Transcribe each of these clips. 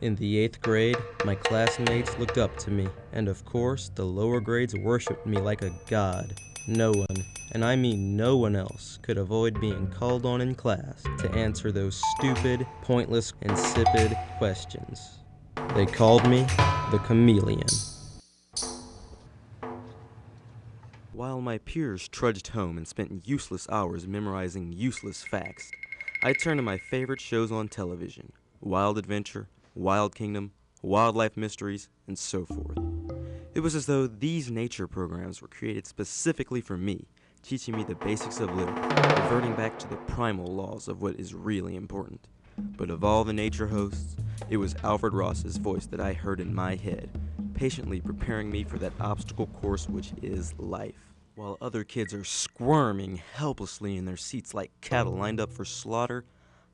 In the 8th grade, my classmates looked up to me, and of course, the lower grades worshipped me like a god. No one, and I mean no one else, could avoid being called on in class to answer those stupid, pointless, insipid questions. They called me the chameleon. While my peers trudged home and spent useless hours memorizing useless facts, I turned to my favorite shows on television: Wild Adventure, WildKingdom, Wildlife Mysteries, and so forth. It was as though these nature programs were created specifically for me, teaching me the basics of living, reverting back to the primal laws of what is really important. But of all the nature hosts, it was Alfred Ross's voice that I heard in my head, patiently preparing me for that obstacle course which is life. While other kids are squirming helplessly in their seats like cattle lined up for slaughter,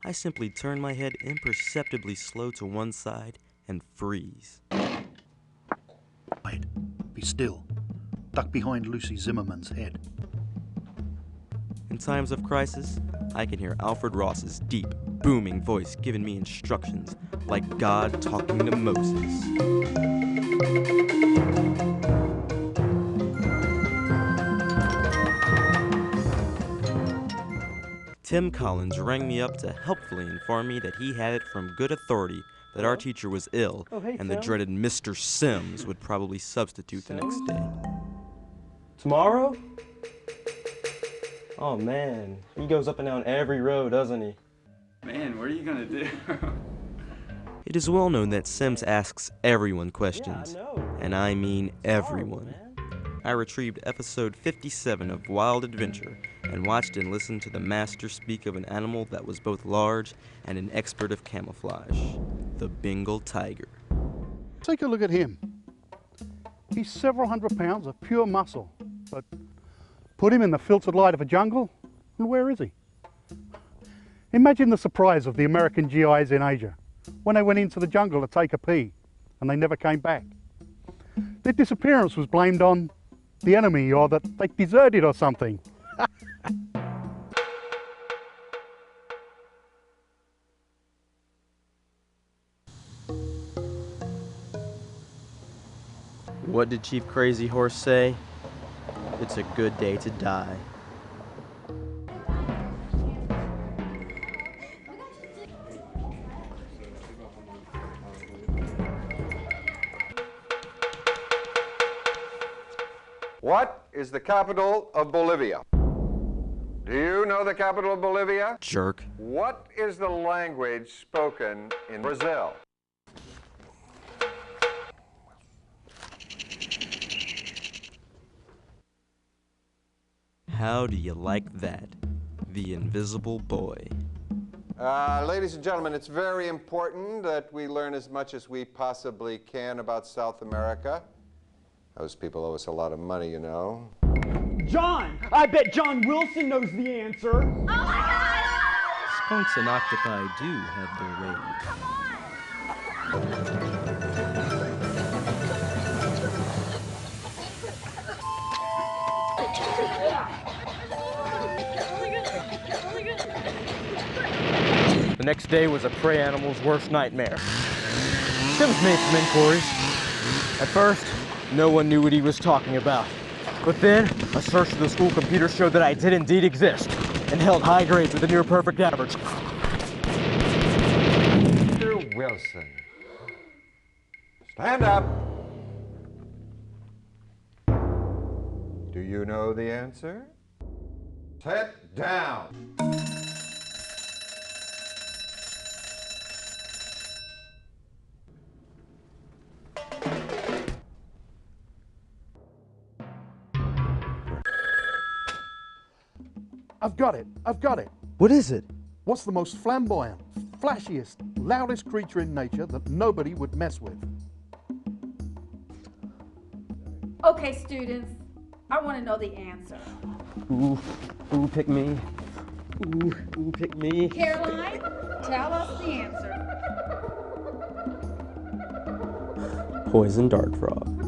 I simply turn my head imperceptibly slow to one side and freeze. Wait, be still. Duck behind Lucy Zimmerman's head. In times of crisis, I can hear Alfred Ross's deep, booming voice giving me instructions like God talking to Moses. Tim Collins rang me up to helpfully inform me that he had it from good authority that our teacher was ill, and the dreaded Mr. Sims would probably substitute the next day. Tomorrow? Oh man, he goes up and down every road, doesn't he? Man, what are you gonna do? It is well known that Sims asks everyone questions, and I mean everyone. I retrieved episode 57 of Wild Adventure and watched and listened to the master speak of an animal that was both large and an expert of camouflage, the Bengal tiger. Take a look at him. He's several hundred pounds of pure muscle, but put him in the filtered light of a jungle, and where is he? Imagine the surprise of the American GIs in Asia when they went into the jungle to take a pee and they never came back. Their disappearance was blamed on the enemy, or that they deserted or something. What did Chief Crazy Horse say? It's a good day to die. What is the capital of Bolivia? Do you know the capital of Bolivia? Jerk. What is the language spoken in Brazil? How do you like that? The Invisible Boy. Ladies and gentlemen, it's very important that we learn as much as we possibly can about South America. Those people owe us a lot of money, you know. John! I bet John Wilson knows the answer. Oh my God! Skunks and octopi do have their ways. The next day was a prey animal's worst nightmare. Sims made some inquiries. At first, no one knew what he was talking about. But then, a search of the school computer showed that I did indeed exist, and held high grades with a near perfect average. Mr. Wilson, stand up. Do you know the answer? Sit down. I've got it. What is it? What's the most flamboyant, flashiest, loudest creature in nature that nobody would mess with? Okay, students, I want to know the answer. Ooh, pick me. Ooh, pick me. Caroline, tell us the answer. Poison dart frog.